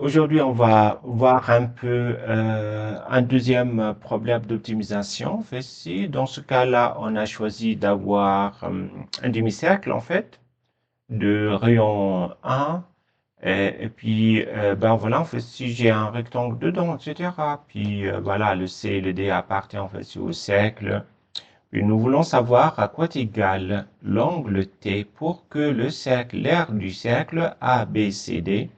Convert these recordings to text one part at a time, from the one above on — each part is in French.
Aujourd'hui, on va voir un peu un deuxième problème d'optimisation. En fait, si dans ce cas-là, on a choisi d'avoir un demi-cercle, en fait, de rayon 1, et puis, ben voilà, en fait, si j'ai un rectangle dedans, etc. Puis, voilà, le C et le D appartiennent, en fait, au cercle. Puis, nous voulons savoir à quoi est égal l'angle T pour que le cercle, l'aire du cercle ABCD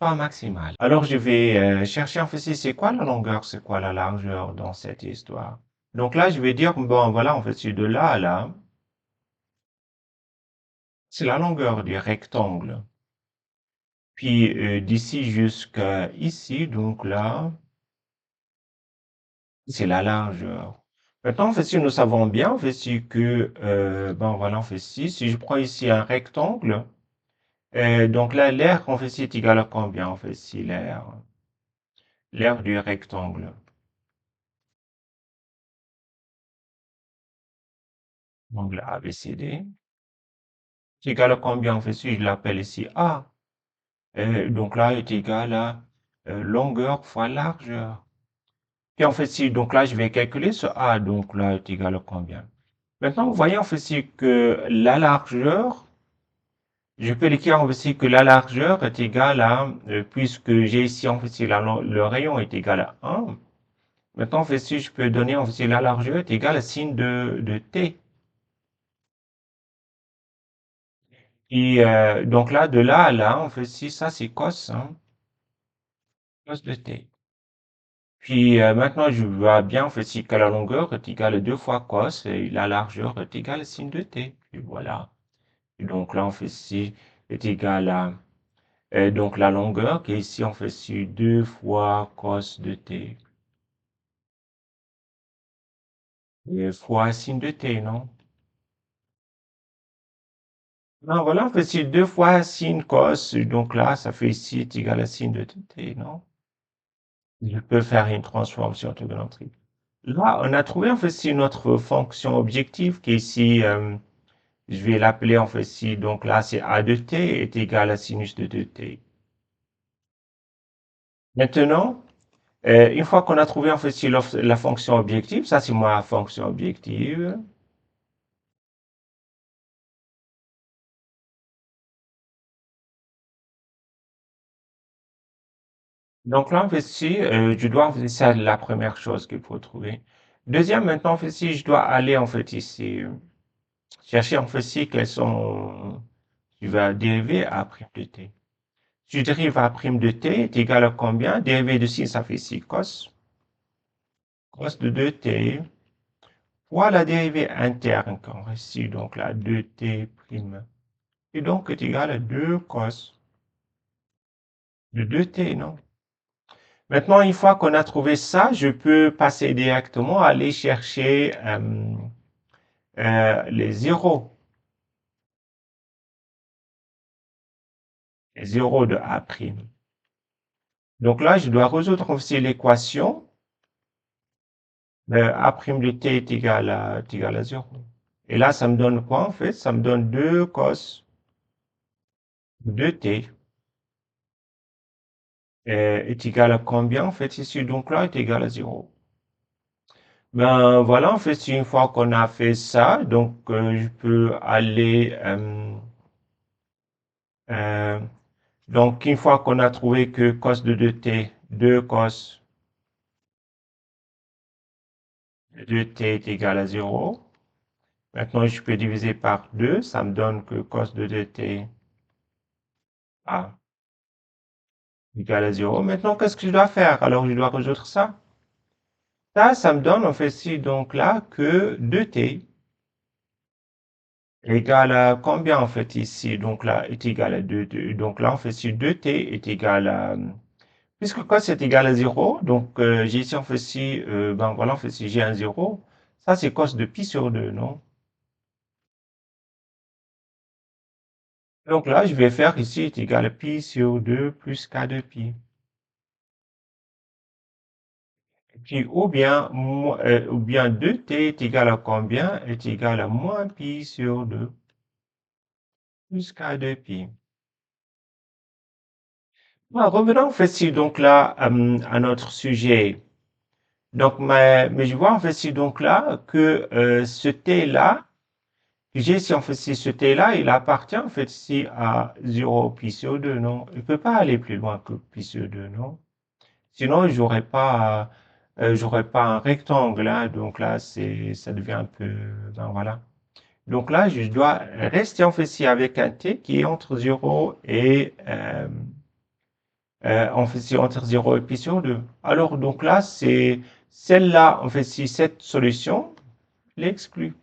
soit maximal. Alors, je vais chercher en fait, c'est quoi la longueur, c'est quoi la largeur dans cette histoire. Donc là, je vais dire, bon, voilà, en fait, c'est de là à là, c'est la longueur du rectangle. Puis d'ici jusqu'à ici, donc là, c'est la largeur. Maintenant, en fait, si nous savons bien, en fait, si que, ben voilà, en fait, si je prends ici un rectangle, donc là, l'aire, en fait, c'est égal à combien, en fait, si l'aire du rectangle. Donc là, ABCD. C'est égal à combien en fait si je l'appelle ici A. Donc là est égal à longueur fois largeur. Et en fait si, donc là je vais calculer ce A, donc là est égal à combien. Maintenant vous voyez en fait si que la largeur, je peux l'écrire en fait si que la largeur est égale à, puisque j'ai ici en fait si le rayon est égal à 1, maintenant en fait si je peux donner en fait si la largeur est égale à signe de T. Et donc là, de là à là, en fait si ça c'est cos, hein, cos de T. Puis maintenant, je vois bien en fait si que la longueur est égale à 2 fois cos et la largeur est égale à sin de t. Et voilà. Et donc là, on fait si est égal à donc la longueur qui est ici, on fait si 2 fois cos de t et fois sin de t, non? Non, voilà, on fait si 2 fois sin cos, donc là, ça fait ici est égal à sin de t, non? Je peux faire une transformation orthogonale. Là, on a trouvé en fait si notre fonction objective qui est ici je vais l'appeler en fait si, donc là c'est a de t est égal à sinus de 2t. Maintenant, une fois qu'on a trouvé en fait si la fonction objective, ça c'est ma fonction objective. Donc là en fait si, je dois en fait c'est la première chose qu'il faut trouver. Deuxième, maintenant en fait si je dois aller en fait ici, chercher en fait si quels sont, je vais dériver à prime de t. Si je dérive à prime de t est égal à combien? Dérivé de 6, ça fait 6 cos. Cos de 2t fois la dérivée interne qu'on reçut, donc la 2t prime. Et donc est égal à 2 cos de 2t, non? Maintenant, une fois qu'on a trouvé ça, je peux passer directement à aller chercher les zéros. Les zéros de A'. Donc là, je dois résoudre aussi l'équation. A' de t est égal à 0. Et là, ça me donne quoi en fait? Ça me donne 2 cos de t est égal à combien en fait ici? Donc là, est égal à 0. Ben voilà, en fait, une fois qu'on a fait ça, donc je peux aller, euh, donc une fois qu'on a trouvé que cos de 2t, 2 cos de 2t est égal à 0. Maintenant, je peux diviser par 2, ça me donne que cos de 2t a égal à 0. Maintenant, qu'est-ce que je dois faire? Alors, je dois résoudre ça. Ça me donne en fait si donc là que 2t égal à combien en fait ici? Donc là est égal à 2. Donc là, en fait, si 2t est égal à, puisque cos est égal à 0, donc j'ai ici en fait si, ben voilà, en fait si j'ai un 0, ça c'est cos de pi sur 2, non? Donc là, je vais faire ici est égal à pi sur 2 plus k de pi. Et puis, ou bien 2t est égal à combien? Est égal à moins pi sur 2 plus k de pi. Revenons en fait si donc là à notre sujet. Donc, mais je vois en fait si donc là que ce T-là, que j'ai ici en fait si ce T-là, il appartient en fait si à 0 pi sur 2, non? Il ne peut pas aller plus loin que pi sur 2, non? Sinon, j'aurais pas un rectangle, hein. Donc là, ça devient un peu, ben voilà. Donc là, je dois rester en fait si avec un T qui est entre 0 et en fait, c'est entre 0 et pi sur 2. Alors, donc là, c'est celle-là, en fait, si cette solution l'exclut.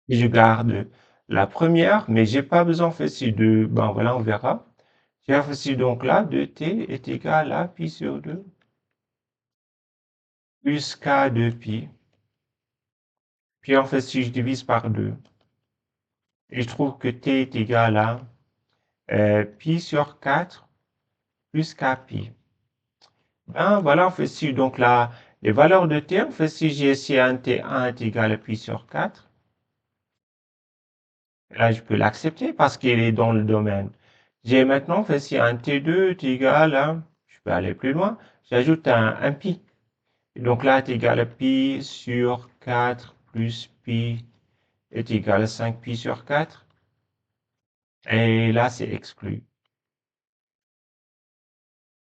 Et je garde la première, mais j'ai pas besoin, en fait, si de, ben voilà, on verra. J'ai en fait, si donc là, 2t est égal à pi sur 2 plus k de pi. Puis, en fait, si je divise par 2, et je trouve que t est égal à pi sur 4 plus k pi. Ben, voilà, en fait, si donc là, les valeurs de t, en fait, si j'ai ici un t1 est égal à pi sur 4, là, je peux l'accepter parce qu'il est dans le domaine. J'ai maintenant fait si un T2 est égal à, je peux aller plus loin, j'ajoute un pi. Et donc là, est égal à pi sur 4 plus pi est égal à 5 pi sur 4. Et là, c'est exclu.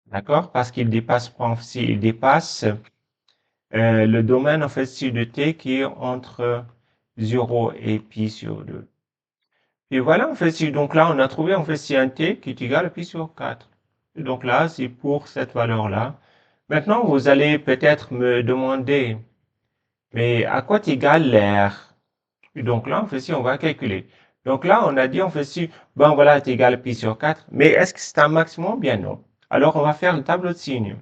D'accord? Parce qu'il dépasse, il dépasse le domaine en fait si de t qui est entre 0 et pi sur 2. Et voilà, en fait, si, donc là, on a trouvé en fait si un t qui est égal à pi sur 4. Et donc là, c'est pour cette valeur-là. Maintenant, vous allez peut-être me demander, mais à quoi est égal l'air? Et donc là, en fait, si on va calculer. Donc là, on a dit, en fait, si, bon, voilà, est égal à pi sur 4. Mais est-ce que c'est un maximum? Bien non. Alors, on va faire le tableau de signes.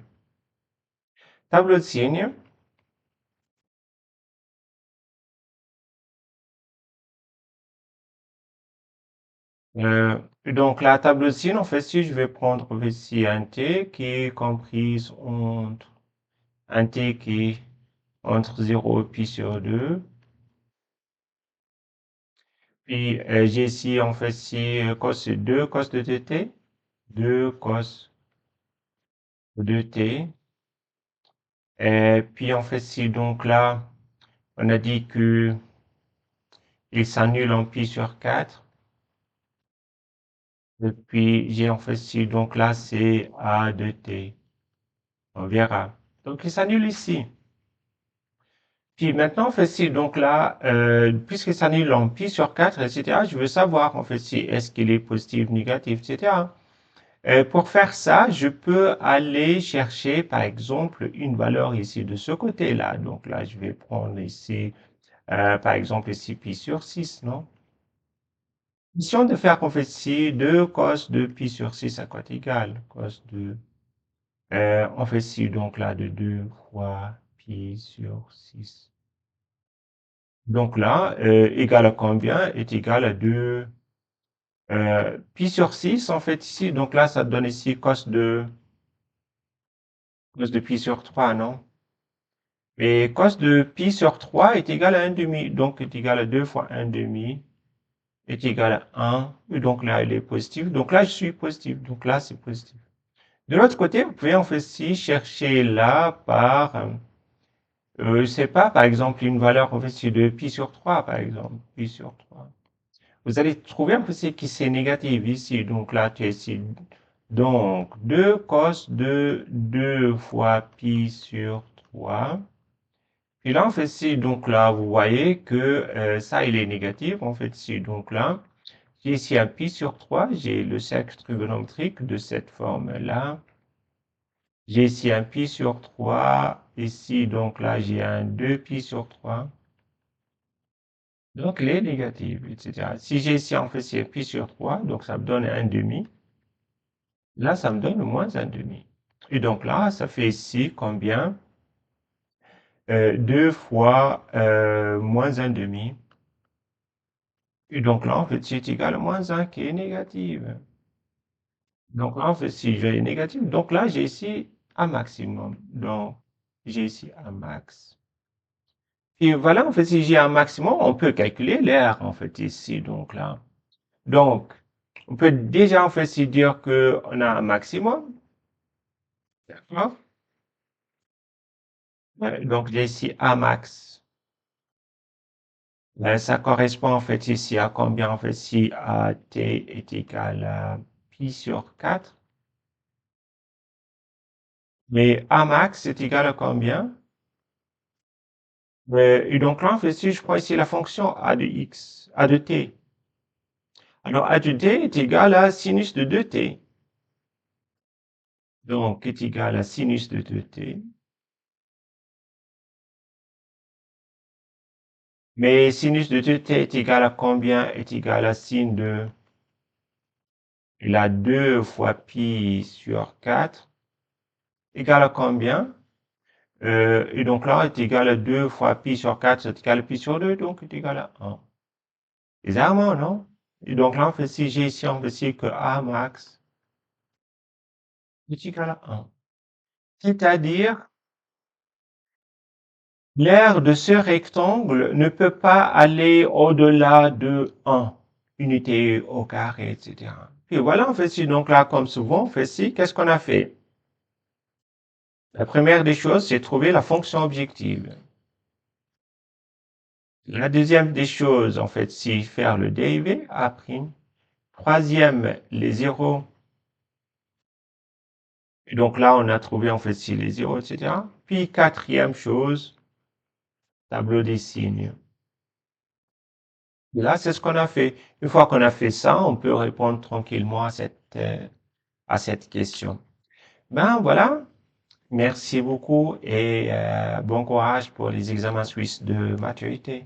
Tableau de signes. Euh, donc, la tableau de signes, en fait, si je vais prendre ici un t qui est comprise entre un t qui est entre 0 et pi sur 2. Puis j'ai ici en fait ici cos 2 cos de tt, 2 cos de t. Et puis en fait ici donc là, on a dit que il s'annule en pi sur 4. Et puis j'ai en fait ici donc là c'est a de t. On verra. Donc il s'annule ici. Puis maintenant, en fait, si, donc là, puisque ça annule en pi sur 4, etc., je veux savoir, en fait, si est-ce qu'il est positif, négatif, etc. Pour faire ça, je peux aller chercher, par exemple, une valeur ici de ce côté-là. Donc là, je vais prendre ici, par exemple, ici pi sur 6, non? Question de faire, en fait, ici 2 cos de pi sur 6 à quoi égal? Cos de, on fait ici, donc là, de 2 fois pi sur 6. Donc là, égal à combien? Est égal à 2 pi sur 6, en fait, ici. Donc là, ça donne ici cos de pi sur 3, non? Et cos de pi sur 3 est égal à 1 demi. Donc, est égal à 2 fois 1 demi est égal à 1. Et donc là, il est positif. Donc là, je suis positif. Donc là, c'est positif. De l'autre côté, vous pouvez en fait aussi chercher là par, je sais pas, par exemple, une valeur en fait c'est de pi sur 3, par exemple. Pi sur 3. Vous allez trouver un peu ce qui c'est négatif ici. Donc là, tu as ici. Donc, 2 cos de 2 fois pi sur 3. Et là, en fait, si, donc là, vous voyez que ça, il est négatif. En fait, si, donc là, j'ai ici un pi sur 3. J'ai le cercle trigonométrique de cette forme-là. J'ai ici un pi sur 3. Ici, donc là, j'ai un 2 pi sur 3. Donc, il est négatif, etc. Si j'ai ici, en fait, c'est pi sur 3, donc ça me donne un demi. Là, ça me donne moins un demi. Et donc là, ça fait ici combien? 2 fois moins un demi. Et donc là, en fait, c'est égal à moins un qui est négatif. Donc là, en fait, si j'ai négatif, donc là, j'ai ici un maximum. Donc, j'ai ici un max. Et voilà, en fait, si j'ai un maximum, on peut calculer l'air, en fait, ici. Donc là, Donc, on peut déjà en fait se dire qu'on a un maximum. D'accord? Donc, j'ai ici A max. Ça correspond en fait ici à combien en fait si AT est égal à pi sur 4. Mais A max est égal à combien? Et donc là, en fait, si je prends ici la fonction A de x, A de t. Alors A de t est égal à sinus de 2t. Donc, est égal à sinus de 2t. Mais sinus de 2t est égal à combien? Est égal à sin de la 2 fois pi sur 4 égal à combien? Et donc là est égal à 2 fois pi sur 4, c'est égal à pi sur 2, donc est égal à 1. Bizarrement, non? Et donc là, en fait, si j'ai ici, on peut dire que A max est égal à 1. C'est-à-dire, l'aire de ce rectangle ne peut pas aller au-delà de 1 unité au carré, etc. Et voilà, en fait, si donc là, comme souvent, on fait si, qu'est-ce qu'on a fait? La première des choses, c'est trouver la fonction objective. La deuxième des choses, en fait, c'est faire le dérivé A'. Troisième, les zéros. Et donc là, on a trouvé en fait si les zéros, etc. Puis quatrième chose, tableau des signes. Et là, c'est ce qu'on a fait. Une fois qu'on a fait ça, on peut répondre tranquillement à cette question. Ben voilà, merci beaucoup et bon courage pour les examens suisses de maturité.